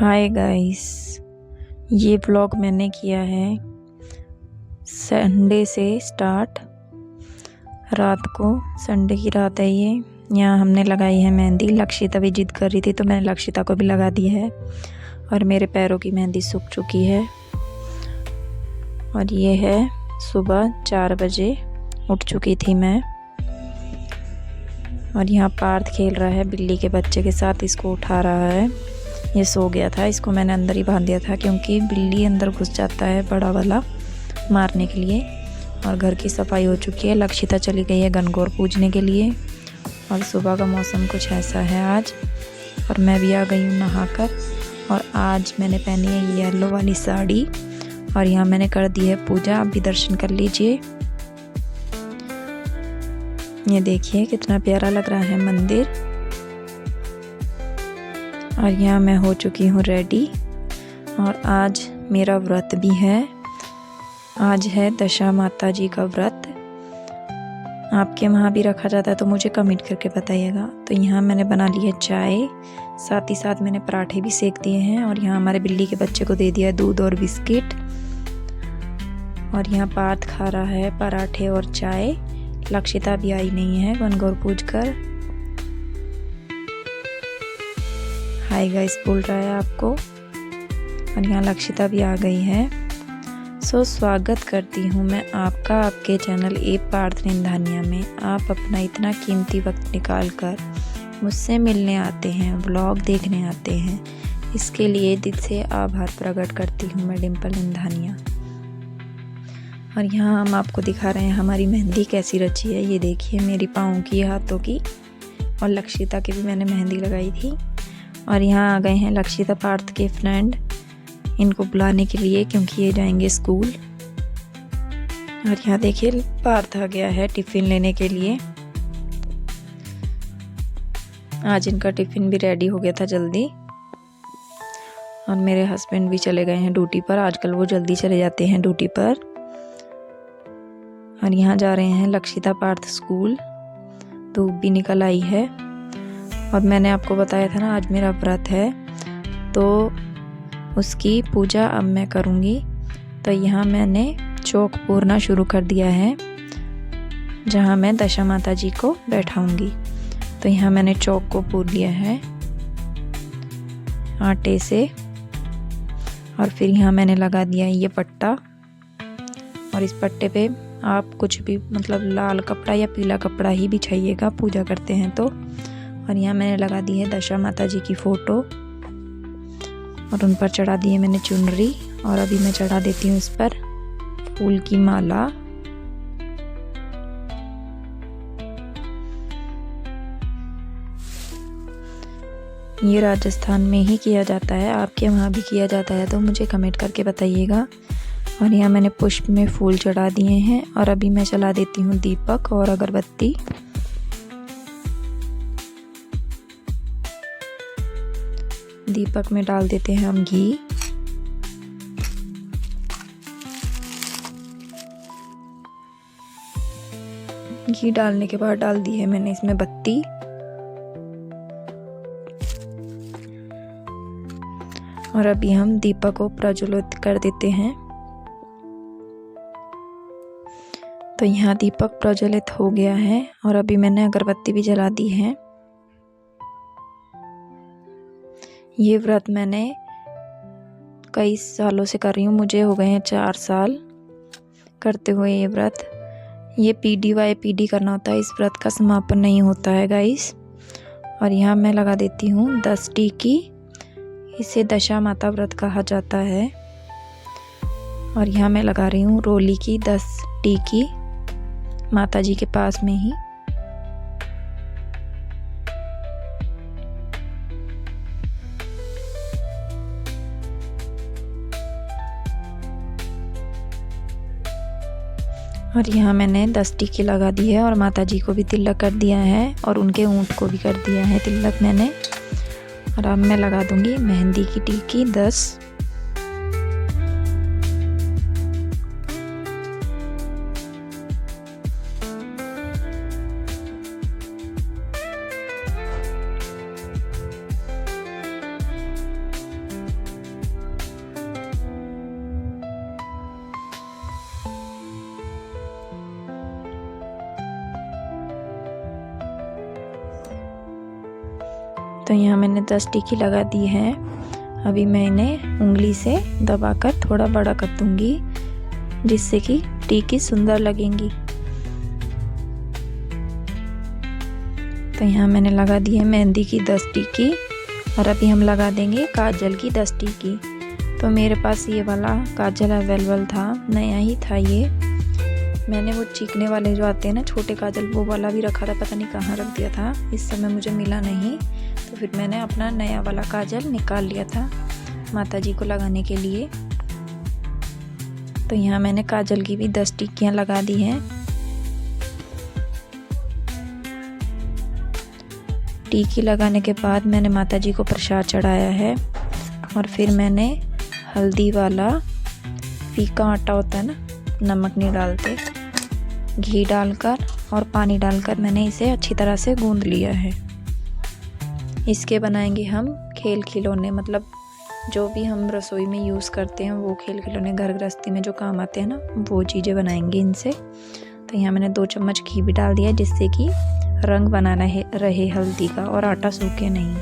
Hi guys, ये vlog मैंने किया है संडे से स्टार्ट। रात को, संडे की रात है ये। यहाँ हमने लगाई है मेहंदी। लक्षिता भी जिद कर रही थी तो मैंने लक्षिता को भी लगा दी है। और मेरे पैरों की मेहंदी सूख चुकी है। और ये है सुबह 4 बजे उठ चुकी थी मैं। और यहाँ पार्थ खेल रहा है बिल्ली के बच्चे के साथ, इसको उठा रहा है। ये सो गया था, इसको मैंने अंदर ही बांध दिया था क्योंकि बिल्ली अंदर घुस जाता है बड़ा वाला मारने के लिए। और घर की सफाई हो चुकी है। लक्षिता चली गई है गणगौर पूजने के लिए। और सुबह का मौसम कुछ ऐसा है आज। और मैं भी आ गई हूँ नहाकर। और आज मैंने पहनी है ये येलो वाली साड़ी। और यहाँ मैंने कर दी है पूजा, आप भी दर्शन कर लीजिए। ये देखिए कितना प्यारा लग रहा है मंदिर। और यहाँ मैं हो चुकी हूँ रेडी। और आज मेरा व्रत भी है। आज है दशा माता जी का व्रत। आपके वहाँ भी रखा जाता है तो मुझे कमेंट करके बताइएगा। तो यहाँ मैंने बना ली है चाय, साथ ही साथ मैंने पराठे भी सेक दिए हैं। और यहाँ हमारे बिल्ली के बच्चे को दे दिया है दूध और बिस्किट। और यहाँ पार्थ खा रहा है पराठे और चाय। लक्षिता भी आई नहीं है गणगौर पूज कर। हाय गाइस बोल रहा है आपको। और यहाँ लक्षिता भी आ गई है। स्वागत करती हूँ मैं आपका आपके चैनल ए पार्थ निंधानिया में। आप अपना इतना कीमती वक्त निकाल कर मुझसे मिलने आते हैं, व्लॉग देखने आते हैं, इसके लिए दिल से आभार प्रकट करती हूँ मैं, डिम्पल निंधानिया। और यहाँ हम आपको दिखा रहे हैं हमारी मेहंदी कैसी रची है। ये देखिए मेरी पाँव की, हाथों की। और लक्षिता की भी मैंने मेहंदी लगाई थी। और यहाँ आ गए हैं लक्षिता पार्थ के फ्रेंड, इनको बुलाने के लिए क्योंकि ये जाएंगे स्कूल। और यहाँ देखिए पार्थ आ गया है टिफ़िन लेने के लिए। आज इनका टिफ़िन भी रेडी हो गया था जल्दी। और मेरे हस्बैंड भी चले गए हैं ड्यूटी पर। आजकल वो जल्दी चले जाते हैं ड्यूटी पर। और यहाँ जा रहे हैं लक्षिता पार्थ स्कूल। धूप भी निकल आई है। और मैंने आपको बताया था ना आज मेरा व्रत है, तो उसकी पूजा अब मैं करूँगी। तो यहाँ मैंने चौक पूरना शुरू कर दिया है जहाँ मैं दशा माता जी को बैठाऊंगी। तो यहाँ मैंने चौक को पूर लिया है आटे से। और फिर यहाँ मैंने लगा दिया ये पट्टा। और इस पट्टे पे आप कुछ भी, मतलब लाल कपड़ा या पीला कपड़ा ही बिछाइएगा पूजा करते हैं तो। और यहाँ मैंने लगा दी है दशा माता जी की फ़ोटो। और उन पर चढ़ा दी है मैंने चुनरी। और अभी मैं चढ़ा देती हूँ इस पर फूल की माला। ये राजस्थान में ही किया जाता है, आपके वहाँ भी किया जाता है तो मुझे कमेंट करके बताइएगा। और यहाँ मैंने पुष्प में फूल चढ़ा दिए हैं। और अभी मैं चला देती हूँ दीपक और अगरबत्ती। दीपक में डाल देते हैं हम घी। घी डालने के बाद डाल दी है मैंने इसमें बत्ती। और अभी हम दीपक को प्रज्वलित कर देते हैं। तो यहाँ दीपक प्रज्वलित हो गया है। और अभी मैंने अगरबत्ती भी जला दी है। ये व्रत मैंने कई सालों से कर रही हूँ, मुझे हो गए हैं 4 साल करते हुए ये व्रत। ये पीडी करना होता है, इस व्रत का समापन नहीं होता है गाइस। और यहाँ मैं लगा देती हूँ 10 टीकी। इसे दशा माता व्रत कहा जाता है। और यहाँ मैं लगा रही हूँ रोली की 10 टीकी माता जी के पास में ही। और यहाँ मैंने 10 टीकी लगा दी है। और माता जी को भी तिलक कर दिया है। और उनके ऊँट को भी कर दिया है तिलक मैंने। और अब मैं लगा दूँगी मेहंदी की टीकी 10। तो यहाँ मैंने 10 टिक्की लगा दी है। अभी मैं इन्हें उंगली से दबाकर थोड़ा बड़ा कर दूँगी, जिससे कि टिक्की सुंदर लगेंगी। तो यहाँ मैंने लगा दी है मेहंदी की 10 टिक्की और अभी हम लगा देंगे काजल की 10 टिक्की। तो मेरे पास ये वाला काजल अवेलेबल था, नया ही था ये। मैंने वो चीकने वाले जो आते हैं ना छोटे काजल, वो वाला भी रखा था, पता नहीं कहाँ रख दिया था, इस समय मुझे मिला नहीं। तो फिर मैंने अपना नया वाला काजल निकाल लिया था माता जी को लगाने के लिए। तो यहाँ मैंने काजल की भी 10 टिक्कियाँ लगा दी हैं। टिक्की लगाने के बाद मैंने माता जी को प्रसाद चढ़ाया है और फिर मैंने हल्दी वाला फीका आटा होता है ना, नमक नहीं डालते, घी डालकर और पानी डालकर मैंने इसे अच्छी तरह से गूंद लिया है। इसके बनाएंगे हम खेल खिलौने, मतलब जो भी हम रसोई में यूज़ करते हैं वो खेल खिलौने, घर गृहस्थी में जो काम आते हैं ना, वो चीज़ें बनाएंगे इनसे। तो यहाँ मैंने 2 चम्मच घी भी डाल दिया, जिससे कि रंग बनाना रहे हल्दी का और आटा सूखे नहीं।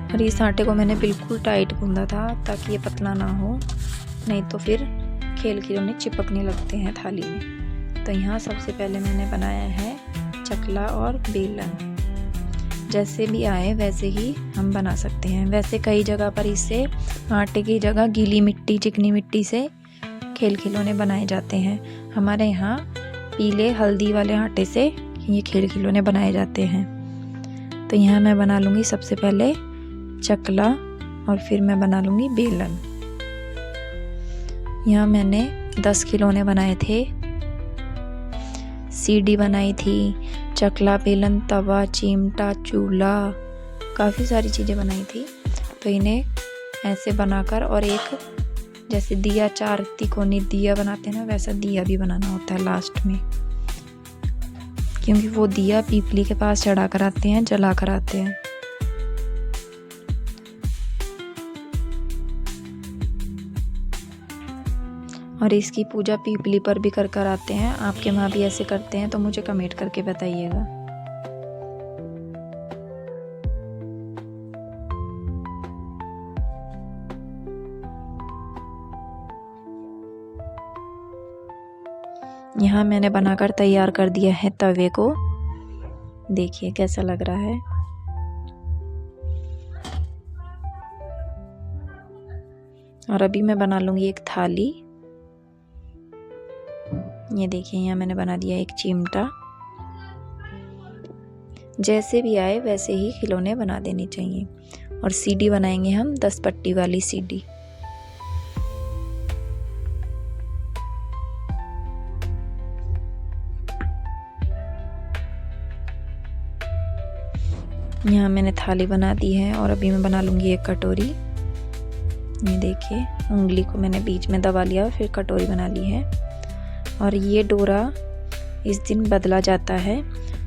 और इस आटे को मैंने बिल्कुल टाइट गूंदा था ताकि ये पतला ना हो, नहीं तो फिर खेल खिलौने चिपकने लगते हैं थाली में। तो यहाँ सबसे पहले मैंने बनाया है चकला और बेलन। जैसे भी आए वैसे ही हम बना सकते हैं। वैसे कई जगह पर इससे आटे की जगह गीली मिट्टी, चिकनी मिट्टी से खेल खिलौने बनाए जाते हैं। हमारे यहाँ पीले हल्दी वाले आटे से ये खेल खिलौने बनाए जाते हैं। तो यहाँ मैं बना लूँगी सबसे पहले चकला और फिर मैं बना लूँगी बेलन। यहाँ मैंने 10 खिलौने बनाए थे, सीढ़ी बनाई थी, चकला, बेलन, तवा, चिमटा, चूल्हा, काफ़ी सारी चीज़ें बनाई थी। तो इन्हें ऐसे बनाकर और एक जैसे दिया, 4 तिकोनी दिया बनाते हैं ना, वैसा दिया भी बनाना होता है लास्ट में, क्योंकि वो दिया पीपली के पास चढ़ा कर आते हैं, जला कर आते हैं। और इसकी पूजा पीपली पर भी कर आते हैं। आपके वहाँ भी ऐसे करते हैं तो मुझे कमेंट करके बताइएगा। यहाँ मैंने बनाकर तैयार कर दिया है तवे को, देखिए कैसा लग रहा है। और अभी मैं बना लूँगी एक थाली। ये देखिए यहाँ मैंने बना दिया एक चिमटा। जैसे भी आए वैसे ही खिलौने बना देने चाहिए। और सीढ़ी बनाएंगे हम 10 पट्टी वाली सीढ़ी। यहाँ मैंने थाली बना दी है और अभी मैं बना लूँगी एक कटोरी। ये देखिए उंगली को मैंने बीच में दबा लिया और फिर कटोरी बना ली है। और ये डोरा इस दिन बदला जाता है,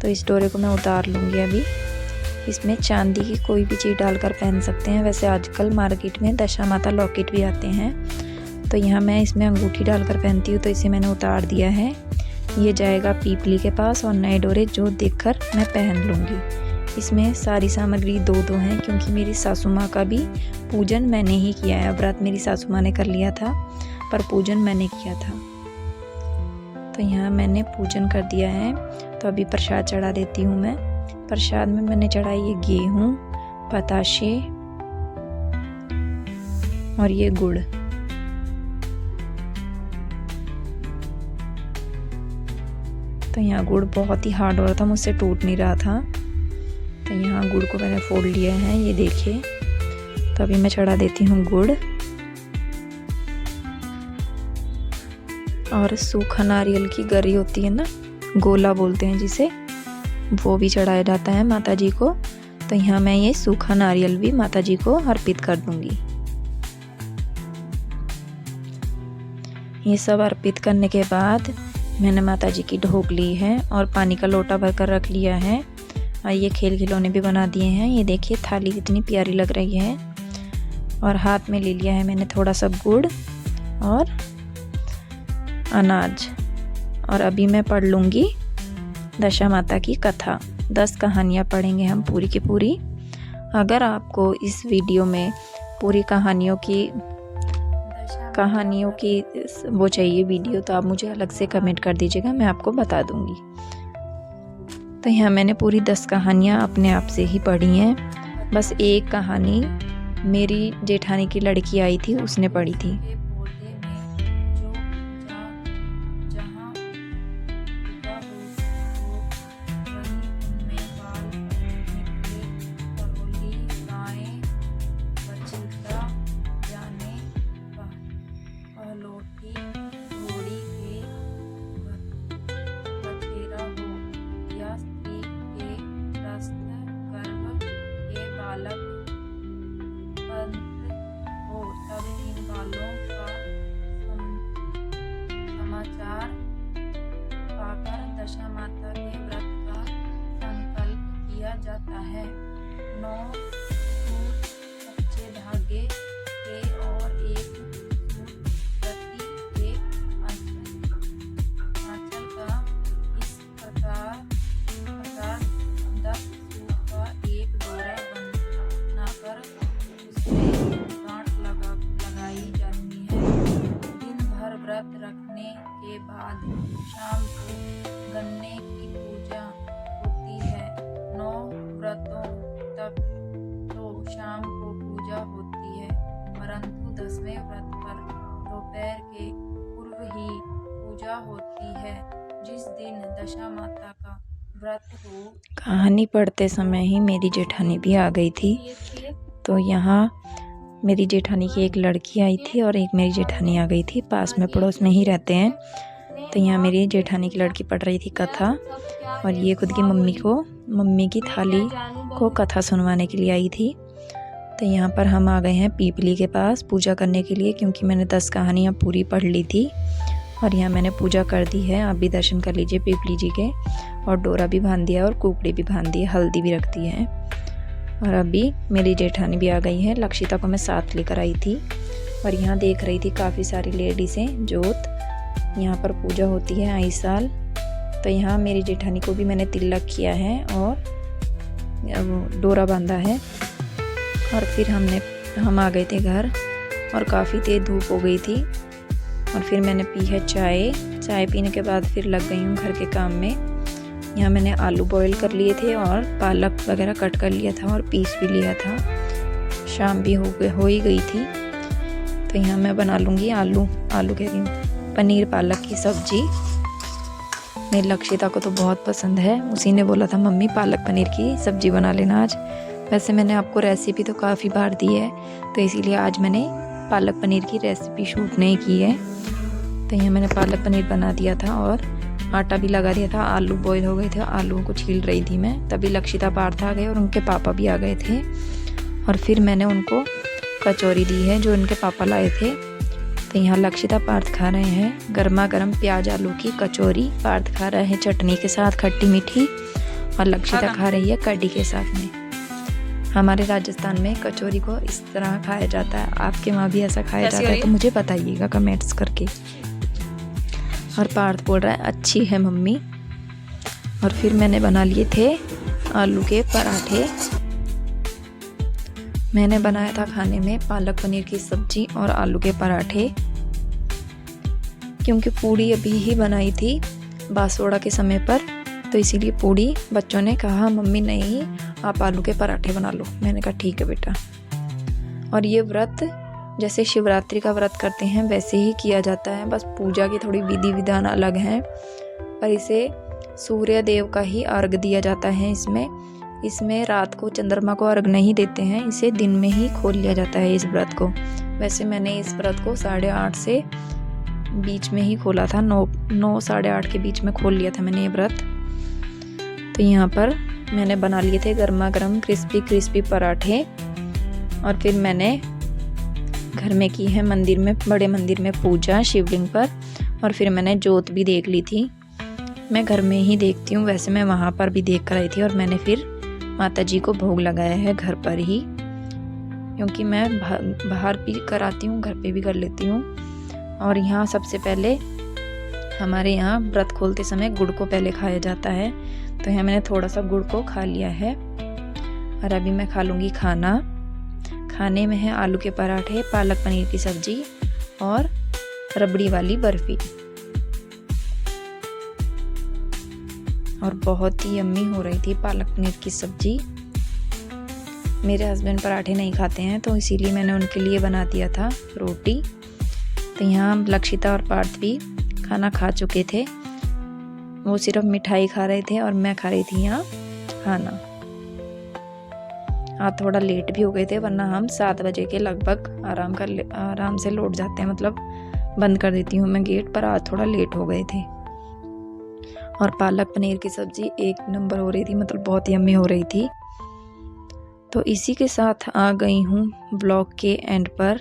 तो इस डोरे को मैं उतार लूँगी अभी। इसमें चांदी की कोई भी चीज़ डालकर पहन सकते हैं। वैसे आजकल मार्केट में दशा माता लॉकेट भी आते हैं, तो यहाँ मैं इसमें अंगूठी डालकर पहनती हूँ, तो इसे मैंने उतार दिया है। ये जाएगा पीपली के पास और नए डोरे जो देखकर मैं पहन लूँगी। इसमें सारी सामग्री 2-2 हैं, क्योंकि मेरी सासू माँ का भी पूजन मैंने ही किया है। व्रत मेरी सासू माँ ने कर लिया था, पर पूजन मैंने किया था। तो यहाँ मैंने पूजन कर दिया है, तो अभी प्रसाद चढ़ा देती हूँ मैं। प्रसाद में मैंने चढ़ाई ये गेहूँ, बताशे और ये गुड़। तो यहाँ गुड़ बहुत ही हार्ड हो रहा था, मुझसे टूट नहीं रहा था। तो यहाँ गुड़ को मैंने फोड़ लिया है, ये देखिए। तो अभी मैं चढ़ा देती हूँ गुड़। और सूखा नारियल की गरी होती है ना, गोला बोलते हैं जिसे, वो भी चढ़ाया जाता है माता जी को। तो यहाँ मैं ये सूखा नारियल भी माता जी को अर्पित कर दूंगी। ये सब अर्पित करने के बाद मैंने माता जी की ढोक ली है और पानी का लोटा भरकर रख लिया है। और ये खेल खिलौने भी बना दिए हैं। ये देखिए थाली कितनी प्यारी लग रही है। और हाथ में ले लिया है मैंने थोड़ा सा गुड़ और अनाज। और अभी मैं पढ़ लूँगी दशा माता की कथा। 10 कहानियाँ पढ़ेंगे हम पूरी की पूरी। अगर आपको इस वीडियो में पूरी कहानियों की वो चाहिए वीडियो, तो आप मुझे अलग से कमेंट कर दीजिएगा, मैं आपको बता दूंगी। तो यहाँ मैंने पूरी 10 कहानियाँ अपने आप से ही पढ़ी हैं। बस एक कहानी मेरी जेठानी की लड़की आई थी, उसने पढ़ी थी। समाचार पाकर दशा माता के व्रत का संकल्प किया जाता है। 9 सूत कच्चे धागे के और 1 सूत प्रति एक आंचल का, इस प्रकार 10 सूत का एक डोरा बनाकर उसमें गांठ लगाई जाती है। दिन भर व्रत रखने के बाद शाम को गन्ने की पूजा होती है। 9 व्रतों तक तो शाम को पूजा होती है, परंतु 10वें व्रत पर दोपहर के पूर्व ही पूजा होती है, जिस दिन दशा माता का व्रत हो। कहानी पढ़ते समय ही मेरी जेठानी भी आ गई थी। तो यहाँ मेरी जेठानी की एक लड़की आई थी और एक मेरी जेठानी आ गई थी, पास में पड़ोस में ही रहते हैं। तो यहाँ मेरी जेठानी की लड़की पढ़ रही थी कथा, और ये खुद की मम्मी की थाली को कथा सुनवाने के लिए आई थी। तो यहाँ पर हम आ गए हैं पीपली के पास पूजा करने के लिए, क्योंकि मैंने 10 कहानियाँ पूरी पढ़ ली थी और यहाँ मैंने पूजा कर दी है। आप भी दर्शन कर लीजिए पीपली जी के। और डोरा भी बांध दिया और कुकड़ी भी बांध दी है, हल्दी भी रख दी है। और अभी मेरी जेठानी भी आ गई है। लक्षिता को मैं साथ लेकर आई थी और यहाँ देख रही थी काफ़ी सारी लेडीज़ें जोत, यहाँ पर पूजा होती है आई साल। तो यहाँ मेरी जेठानी को भी मैंने तिलक किया है और डोरा बांधा है। और फिर हम आ गए थे घर और काफ़ी तेज़ धूप हो गई थी। और फिर मैंने पी है चाय पीने के बाद फिर लग गई हूँ घर के काम में। यहाँ मैंने आलू बॉईल कर लिए थे और पालक वगैरह कट कर लिया था और पीस भी लिया था। शाम भी हो ही गई थी। तो यहाँ मैं बना लूँगी आलू कह रही हूँ, पनीर पालक की सब्जी। मेरी लक्षिता को तो बहुत पसंद है, उसी ने बोला था मम्मी पालक पनीर की सब्जी बना लेना आज। वैसे मैंने आपको रेसिपी तो काफ़ी बार दी है, तो इसीलिए आज मैंने पालक पनीर की रेसिपी शूट नहीं की है। तो यहाँ मैंने पालक पनीर बना दिया था और आटा भी लगा दिया था। आलू बॉईल हो गए थे, आलूओं को छील रही थी मैं, तभी लक्षिता पार्थ आ गए और उनके पापा भी आ गए थे। और फिर मैंने उनको कचौरी दी है जो उनके पापा लाए थे। तो यहाँ लक्षिता पार्थ खा रहे हैं गर्मा गर्म प्याज आलू की कचौरी। पार्थ खा रहे हैं चटनी के साथ खट्टी मीठी, और लक्षिता खा रही है कढ़ी के साथ में। हमारे राजस्थान में कचौरी को इस तरह खाया जाता है, आपके वहाँ भी ऐसा खाया जाता है तो मुझे बताइएगा कमेंट्स करके। और पार्थ बोल रहा है अच्छी है मम्मी। और फिर मैंने बना लिए थे आलू के पराठे। मैंने बनाया था खाने में पालक पनीर की सब्जी और आलू के पराठे, क्योंकि पूड़ी अभी ही बनाई थी बासोड़ा के समय पर, तो इसीलिए पूड़ी बच्चों ने कहा मम्मी नहीं आप आलू के पराठे बना लो। मैंने कहा ठीक है बेटा। और ये व्रत जैसे शिवरात्रि का व्रत करते हैं वैसे ही किया जाता है, बस पूजा की थोड़ी विधि विधान अलग है। पर इसे सूर्य देव का ही अर्घ दिया जाता है। इसमें रात को चंद्रमा को अर्घ नहीं देते हैं, इसे दिन में ही खोल लिया जाता है इस व्रत को। वैसे मैंने इस व्रत को 8:30 से बीच में ही खोला था, 9 साढ़े 8 के बीच में खोल लिया था मैंने ये व्रत। तो यहाँ पर मैंने बना लिए थे गर्मा गर्म क्रिस्पी पराठे। और फिर मैंने घर में की है मंदिर में, बड़े मंदिर में पूजा शिवलिंग पर। और फिर मैंने जोत भी देख ली थी। मैं घर में ही देखती हूँ, वैसे मैं वहाँ पर भी देख कर आई थी। और मैंने फिर माता जी को भोग लगाया है घर पर ही, क्योंकि मैं बाहर भी कराती हूँ घर पे भी कर लेती हूँ। और यहाँ सबसे पहले हमारे यहाँ व्रत खोलते समय गुड़ को पहले खाया जाता है, तो यहाँ मैंने थोड़ा सा गुड़ को खा लिया है। और अभी मैं खा लूँगी खाना। खाने में है आलू के पराठे, पालक पनीर की सब्जी और रबड़ी वाली बर्फ़ी। और बहुत ही यम्मी हो रही थी पालक पनीर की सब्जी। मेरे हस्बैंड पराठे नहीं खाते हैं, तो इसीलिए मैंने उनके लिए बना दिया था रोटी। तो यहाँ लक्षिता और पार्थ भी खाना खा चुके थे। वो सिर्फ मिठाई खा रहे थे और मैं खा रही थी यहाँ खाना। आज थोड़ा लेट भी हो गए थे, वरना हम 7 बजे के लगभग आराम से लौट जाते हैं, मतलब बंद कर देती हूँ मैं गेट पर। आज थोड़ा लेट हो गए थे। और पालक पनीर की सब्जी 1 नंबर हो रही थी, मतलब बहुत यम्मी हो रही थी। तो इसी के साथ आ गई हूँ ब्लॉग के एंड पर।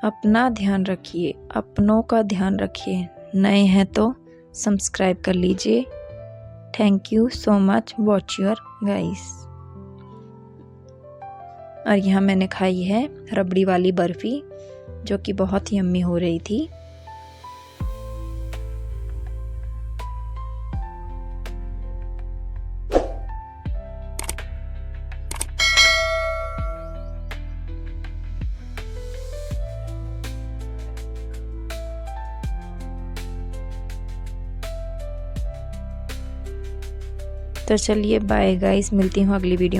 अपना ध्यान रखिए, अपनों का ध्यान रखिए। नए हैं तो सब्सक्राइब कर लीजिए। Thank you so much watch your guys. और यहाँ मैंने खाई है रबड़ी वाली बर्फ़ी, जो कि बहुत ही यम्मी हो रही थी। तो चलिए बाय गाइस, मिलती हूँ अगली वीडियो में।